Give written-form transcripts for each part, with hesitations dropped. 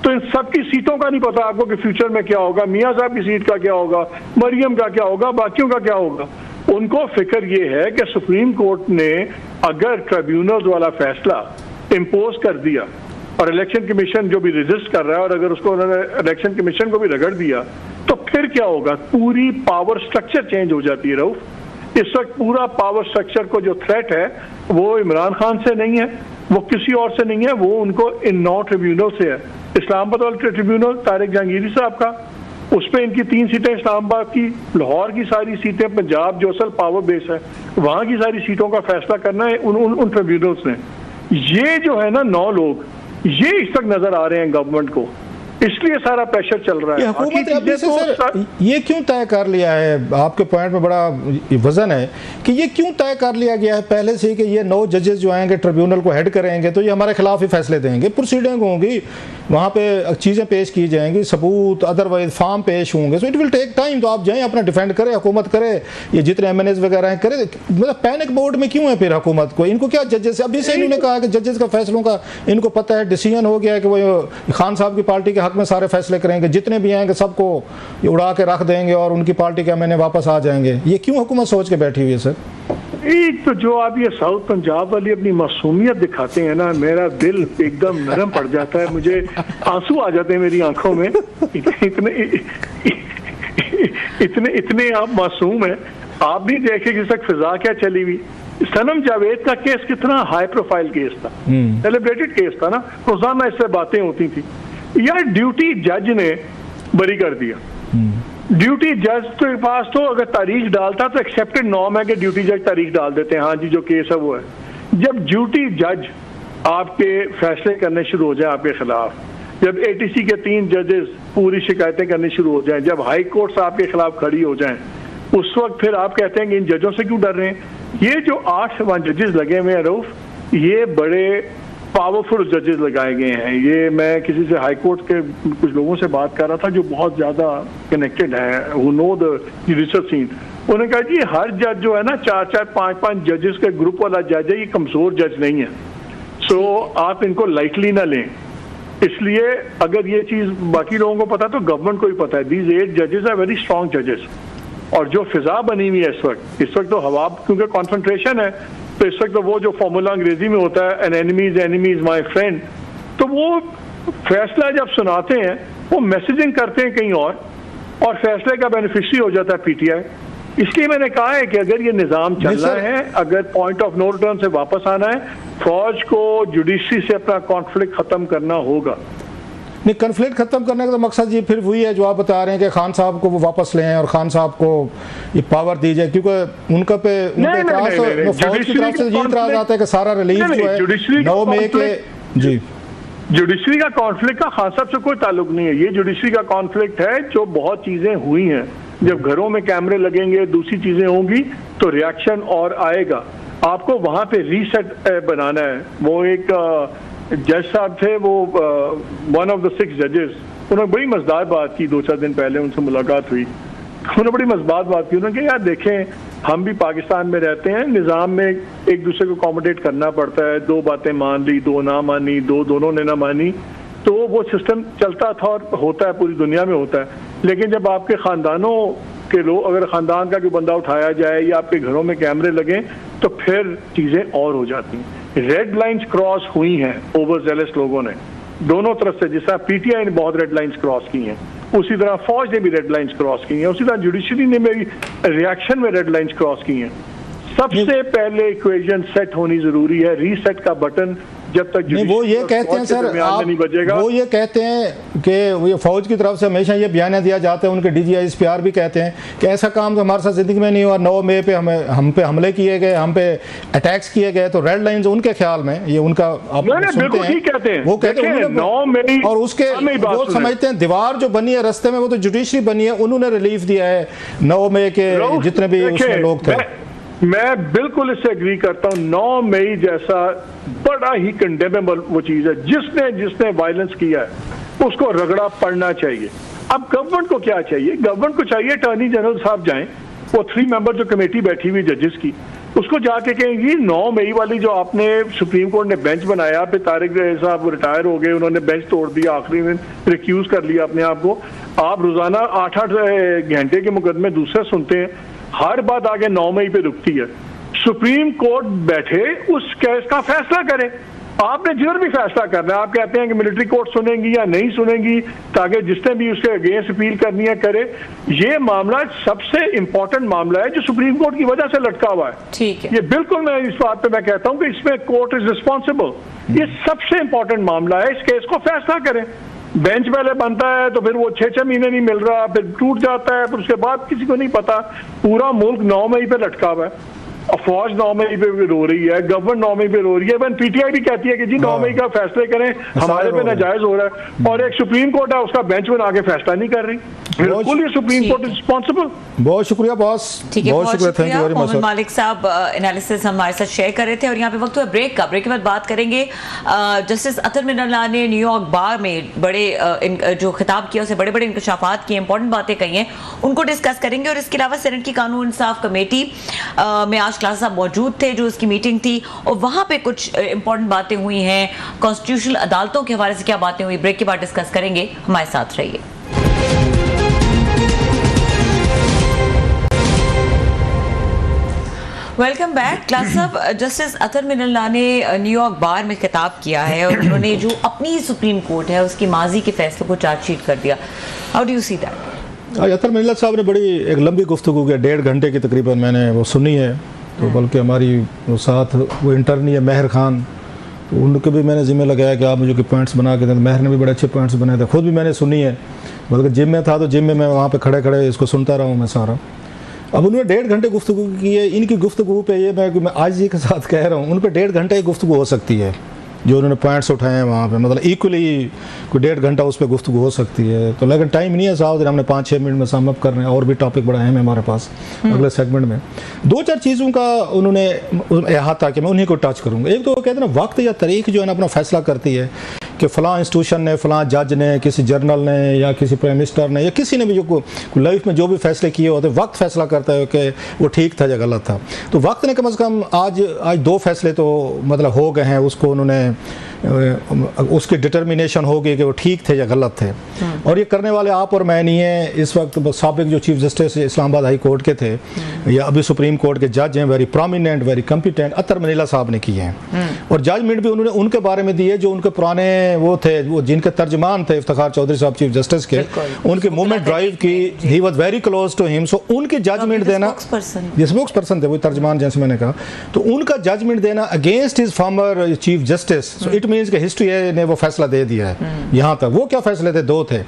तो इन सबकी सीटों का नहीं पता आपको कि फ्यूचर में क्या होगा, मियाँ साहब की सीट का क्या होगा, मरियम का क्या होगा, बाकियों का क्या होगा। उनको फिक्र ये है कि सुप्रीम कोर्ट ने अगर ट्रिब्यूनल वाला फैसला इम्पोज कर दिया और इलेक्शन कमीशन जो भी रेजिस्ट कर रहा है, और अगर उसको उन्होंने इलेक्शन कमीशन को भी रगड़ दिया, तो फिर क्या होगा? पूरी पावर स्ट्रक्चर चेंज हो जाती है रऊफ। इस वक्त पूरा पावर स्ट्रक्चर को जो थ्रेट है वो इमरान खान से नहीं है, वो किसी और से नहीं है, वो उनको इन 9 ट्रिब्यूनल से है। इस्लामाबाद वाला ट्रिब्यूनल तारिक जहांगीरी साहब का, उस पर इनकी 3 सीटें इस्लामाबाद की, लाहौर की सारी सीटें, पंजाब जो असल पावर बेस है वहाँ की सारी सीटों का फैसला करना है उन ट्रिब्यूनल्स ने। ये जो है ना 9 लोग, ये इस तक नजर आ रहे हैं गवर्नमेंट को, इसलिए सारा प्रेशर चल रहा है। हुकूमत अभी से सर ये क्यों तय कर लिया है, आपके पॉइंट में बड़ा वजन है कि ये क्यों तय कर लिया गया है पहले से कि ये 9 जजेस जो आएंगे ट्रिब्यूनल को हेड करेंगे तो ये हमारे खिलाफ ही फैसले देंगे, प्रोसीडिंग होंगी, वहाँ पे चीज़ें पेश की जाएंगी, सबूत अदरवाइज फार्म पेश होंगे, so it will take time. तो आप जाएँ अपना डिफेंड करें, हुकूमत करे, ये जितने MNAs वगैरह हैं करे, मतलब पैनिक मोड में क्यों है फिर हुकूमत को? इनको क्या जजेस, अभी से इन्होंने कहा कि जजेस का फैसलों का इनको पता है, डिसीजन हो गया है कि वो खान साहब की पार्टी के हक में सारे फैसले करेंगे, जितने भी आएंगे सबको उड़ा के रख देंगे और उनकी पार्टी के MNA वापस आ जाएंगे। ये क्यों हुकूमत सोच के बैठी हुई है सर? एक तो जो आप ये साउथ पंजाब वाली अपनी मासूमियत दिखाते हैं ना, मेरा दिल एकदम नरम पड़ जाता है, मुझे आंसू आ जाते हैं मेरी आंखों में। इतने आप मासूम हैं। आप भी देखे कि तक फिजा क्या चली हुई। सनम जावेद का केस कितना हाई प्रोफाइल केस था, सेलिब्रेटेड केस था ना, रोजाना इससे बातें होती थी। यार ड्यूटी जज ने बरी कर दिया। ड्यूटी जज के पास तो अगर तारीख डालता तो एक्सेप्टेड नॉर्म है कि ड्यूटी जज तारीख डाल देते हैं, हाँ जी जो केस है वो है। जब ड्यूटी जज आपके फैसले करने शुरू हो जाए आपके खिलाफ, जब ATC के 3 जजेस पूरी शिकायतें करनी शुरू हो जाएं, जब हाई कोर्ट्स आपके खिलाफ खड़ी हो जाएं, उस वक्त फिर आप कहते हैं कि इन जजों से क्यों डर रहे हैं? ये जो 8 जजेस लगे हुए हैं रऊफ, ये बड़े पावरफुल जजेस लगाए गए हैं। ये मैं किसी से हाई कोर्ट के कुछ लोगों से बात कर रहा था जो बहुत ज़्यादा कनेक्टेड है, who know the judicial scene. उन्होंने कहा जी हर जज जो है ना 4-4, 5-5 जजेस के ग्रुप वाला जज है, ये कमज़ोर जज नहीं है, सो आप इनको लाइटली ना लें। इसलिए अगर ये चीज़ बाकी लोगों को पता है तो गवर्नमेंट को ही पता है। दीज 8 जजेस आर वेरी स्ट्रॉन्ग जजेस। और जो फिजा बनी हुई है इस वक्त तो हवा, क्योंकि कॉन्सेंट्रेशन है, तो इस वक्त तो वो जो फॉर्मूला अंग्रेजी में होता है an enemy is my friend, तो वो फैसला जब सुनाते हैं वो मैसेजिंग करते हैं कहीं और फैसले का बेनिफिशियरी हो जाता है PTI। इसलिए मैंने कहा है कि अगर ये निज़ाम चल रहा है, अगर पॉइंट ऑफ नो रिटर्न से वापस आना है, फौज को जुडिशरी से अपना कॉन्फ्लिक्ट खत्म करना होगा। नहीं, कन्फ्लिक्ट खत्म करने का तो मकसद ये फिर वही है जो आप बता रहे हैं कि खान साहब को वो वापस लें और खान साहब को ये पावर दी जाए, क्योंकि उनका पे फौज की तरफ से ये इतराज आता है कि सारा रिलीफ जो है 9 मई के जी जुडिशरी का कॉन्फ्लिक्ट का खान साहब से कोई ताल्लुक नहीं है। ये जुडिशरी का कॉन्फ्लिक्ट है जो बहुत चीजें हुई हैं। जब घरों में कैमरे लगेंगे, दूसरी चीजें होंगी तो रिएक्शन और आएगा। आपको वहां पे रीसेट बनाना है। वो एक जज साहब थे, वो 1 of the 6 जजेस, उन्होंने बड़ी मजेदार बात की। 2-4 दिन पहले उनसे मुलाकात हुई, उन्होंने बड़ी मजेदार बात की। उन्होंने कहा यार देखें, हम भी पाकिस्तान में रहते हैं, निज़ाम में एक दूसरे को अकोमोडेट करना पड़ता है। 2 बातें मान ली, 2 ना मानी, 2 दोनों ने ना मानी, तो वो सिस्टम चलता था और होता है, पूरी दुनिया में होता है। लेकिन जब आपके ख़ानदानों के लोग, अगर ख़ानदान का कोई बंदा उठाया जाए या आपके घरों में कैमरे लगें, तो फिर चीज़ें और हो जाती हैं। रेड लाइंस क्रॉस हुई हैं ओवर जेलस लोगों ने दोनों तरफ से। जिस तरह PTI ने बहुत रेड लाइंस क्रॉस की हैं, उसी तरह फौज ने भी रेड लाइंस क्रॉस की हैं, उसी तरह जुडिशरी ने मेरी रिएक्शन में रेड लाइंस क्रॉस की हैं। सबसे पहले इक्वेशन सेट होनी जरूरी है। रीसेट का बटन जब तक नहीं, वो ये कहते हैं सर, नहीं बजेगा। वो ये कहते हैं कि फौज की तरफ से हमेशा ये बयान दिया जाता है, उनके DG ISPR भी कहते हैं कि ऐसा काम तो हमारे साथ जिंदगी में नहीं हुआ। 9 मई पे हम पे हमले किए गए, हम पे अटैक्स किए गए, तो रेड लाइंस उनके ख्याल में ये उनका आप सुनते हैं, कहते हैं, वो कहते हैं 9 मई, और उसके वो समझते हैं दीवार जो बनी है रास्ते में वो तो जुडिशरी बनी है, उन्होंने रिलीफ दिया है 9 मई के जितने भी उसमें लोग थे। मैं बिल्कुल इससे एग्री करता हूँ। 9 मई जैसा बड़ा ही कंडेमेबल वो चीज है। जिसने वायलेंस किया है उसको रगड़ा पड़ना चाहिए। अब गवर्नमेंट को क्या चाहिए? गवर्नमेंट को चाहिए अटॉर्नी जनरल साहब जाएं, वो 3 मेंबर जो कमेटी बैठी हुई जजेस की, उसको जाके कहेंगी 9 मई वाली जो आपने सुप्रीम कोर्ट ने बेंच बनाया, फिर तारिक साहब रिटायर हो गए, उन्होंने बेंच तोड़ दिया, आखिरी में रिक्यूज कर लिया अपने आप को। आप रोजाना 8-8 घंटे के मुकदमे दूसरे सुनते हैं, हर बात आगे 9 मई पे रुकती है। सुप्रीम कोर्ट बैठे उस केस का फैसला करे। आपने जिधर भी फैसला करना है, आप कहते हैं कि मिलिट्री कोर्ट सुनेंगी या नहीं सुनेंगी, ताकि जिसने भी उसके अगेंस्ट अपील करनी है करे। ये मामला सबसे इंपॉर्टेंट मामला है जो सुप्रीम कोर्ट की वजह से लटका हुआ है। ठीक है, ये बिल्कुल मैं इस बात पे मैं कहता हूं कि इसमें कोर्ट इज रिस्पॉन्सिबल। ये सबसे इंपॉर्टेंट मामला है, इस केस को फैसला करें। बेंच पहले बनता है तो फिर वो 6-6 महीने नहीं मिल रहा, फिर टूट जाता है, फिर उसके बाद किसी को नहीं पता। पूरा मुल्क 9 मई पे लटका हुआ है, फौज 9 मई पे रो रही है, गवर्नमेंट 9 मई पे रो रही है, इवन पीटीआई भी कहती है कि जी 9 मई का फैसले करें, हमारे पे नाजायज हो रहा है। और एक सुप्रीम कोर्ट है, उसका बेंच बना के फैसला नहीं कर रही। बिल्कुल ये सुप्रीम कोर्ट रिस्पॉन्सिबल। बहुत शुक्रिया बॉस, ठीक है, बहुत शुक्रिया। Thank you very much. मालिक साहब एनालिसिस हमारे साथ शेयर कर रहे थे। और यहाँ पे वक्त हुआ ब्रेक का। ब्रेक के बाद बात करेंगे जस्टिस अतर मिनल्ला ने न्यूयॉर्क बार में बड़े जो खिताब किया, उसे बड़े बड़े इंकशाफात किए, इंपॉर्टेंट बातें कही हैं, उनको डिस्कस करेंगे। और इसके अलावा सेनेट की कानून इंसाफ कमेटी में आज क्लास साहब मौजूद थे, जो उसकी मीटिंग थी, और वहां पे कुछ इंपॉर्टेंट बातें हुई हैं। कॉन्स्टिट्यूशनल अदालतों के हवाले से क्या बातें हुई, ब्रेक के बाद डिस्कस करेंगे। हमारे साथ रहिए। Welcome back. क्लास साहब, जस्टिस अतर मिनल्ला ने न्यूयॉर्क बार में खिताब किया है और उन्होंने जो अपनी सुप्रीम कोर्ट है उसकी माजी के फैसलों को चार्जशीट कर दिया। How do you see that? अतर मिनल्ला साहब ने बड़ी एक लंबी गुफ्तगू की, 1.5 घंटे की तकरीबन मैंने वो सुनी है। तो बल्कि हमारी वो साथ वो इंटर्नी है महर खान, तो उनको भी मैंने जिम्मे लगाया कि आप मुझे पॉइंट्स बना के दें। महर ने भी बड़े अच्छे पॉइंट्स बनाए थे, खुद भी मैंने सुनी है, बल्कि जिम में था तो जिम में मैं वहाँ पे खड़े खड़े इसको सुनता रहा हूँ मैं सारा। अब उन्होंने 1.5 घंटे गुफ्तगू की है। इनकी गुफ्तगू पे ये मैं आज जी के साथ कह रहा हूँ, उन पर 1.5 घंटे की गुफ्तगू हो सकती है, जो उन्होंने पॉइंट्स उठाए हैं वहाँ पे, मतलब इक्वली कोई 1.5 घंटा उस पर गुफ्तगू हो सकती है। तो लेकिन टाइम नहीं है साहब, हमने 5-6 मिनट में सम अप कर रहे हैं, और भी टॉपिक बड़ा अहम है हमारे पास अगले सेगमेंट में। 2-4 चीज़ों का उन्होंने अहाता कि मैं उन्हीं को टच करूँगा। एक तो वो कहते हैं ना, वक्त या तारीख जो है ना अपना फैसला करती है कि फ़लाँ इंस्टीट्यूशन ने, फ़लाँ जज ने, किसी जर्नल ने या किसी प्राइम मिनिस्टर ने या किसी ने भी जो लाइफ में जो भी फैसले किए होते, वक्त फैसला करता है कि वो ठीक था या गलत था। तो वक्त ने कम से कम आज 2 फैसले तो मतलब हो गए हैं, उसको उन्होंने उसकी डिटर्मिनेशन हो गई कि वो ठीक थे या गलत थे। और ये करने वाले आप और मैं नहीं है। इस वक्त साबिक जो chief justice Islamabad high court के थे या अभी सुप्रीम कोर्ट के जज हैं, वेरी प्रोमिनेंट, वेरी कॉम्पिटेंट, अतर मिनल्ला साहब ने किए हैं। और जजमेंट भी उन्होंने उनके बारे में दिए जो उनके पुराने वो थे, वो जिनके तर्जमान थे इफ्तिखार चौधरी साहब चीफ जस्टिस के, उनके मूवमेंट ड्राइव की, he was very close to him. So उनकी जजमेंट देना, ये स्पोक्स पर्सन थे, वो तर्जमान जैसे मैंने कहा, तो उनका जजमेंट देना against his former chief justice, so it means कि हिस्ट्री ने वो फैसला दे दिया है यहाँ तक। वो क्या फैसले थे? 2 थे।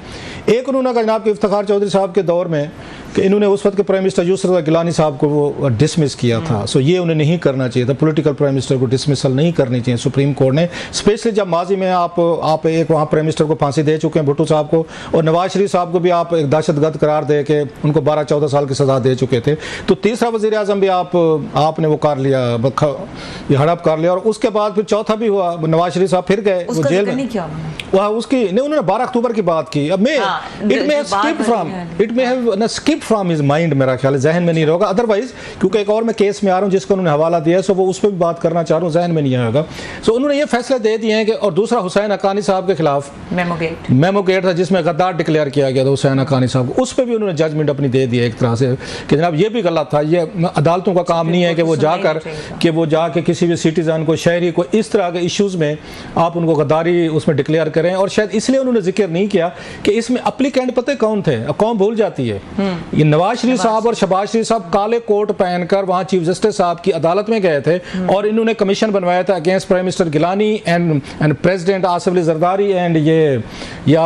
एक उन्होंने कहा जनाब के इफ्तिखार चौधरी साहब के दौर में कि इन्होंने उस वक्त के प्राइम मिनिस्टर यूसुफ गिलानी साहब को वो डिसमिस किया था। सो ये उन्हें नहीं करना चाहिए था, पॉलिटिकल प्राइम मिनिस्टर को डिसमिसल नहीं करनी चाहिए सुप्रीम कोर्ट ने, स्पेशली जब माजी में आप एक वहाँ प्राइम मिनिस्टर को फांसी दे चुके हैं, भुट्टो साहब को, और नवाज शरीफ साहब को भी आप एक दहशतगर्द करार दे के उनको 12-14 साल की सजा दे चुके थे। तो तीसरा वज़ीर आज़म भी आपने वो कर लिया, ये हड़प कर लिया। और उसके बाद फिर चौथा भी हुआ, नवाज शरीफ साहब फिर गए वो जेल में, वहाँ उसकी नहीं, उन्होंने 12 अक्टूबर की बात की। अब मैं it may have skipped from his mind, मेरा ख्याल है जहन में नहीं रहेगा अदरवाइज, क्योंकि एक और मैं केस में आ रहा हूँ जिसको उन्होंने हवाला दिया है, सो वो उस पर भी बात करना चाह रहा हूँ, जहन में नहीं आएगा। सो उन्होंने ये फैसला दे दिए हैं कि, और दूसरा हुसैन हक्कानी साहब के खिलाफ मेमो गेट था जिसमें गद्दार डिक्लेयर किया गया था हुसैन हक्कानी साहब को, उस पर भी उन्होंने जजमेंट अपनी दे दी है एक तरह से कि जनाब ये भी गलत था। ये अदालतों का काम नहीं है कि वो जाकर किसी भी सिटीजन को, शहरी को इस तरह के इश्यूज में आप उनको गद्दारी उसमें डिक्लेयर करें। और शायद इसलिए उन्होंने जिक्र नहीं किया कि इसमें एप्लीकेंट पता है कौन थे, कौन भूल जाती है, ये नवाज शरीफ साहब और शहबाज शरीफ साहब काले कोट पहनकर वहां चीफ जस्टिस साहब की अदालत में गए थे और इन्होंने कमीशन बनवाया था against prime minister Gilani and president Asif Ali Zardari and ये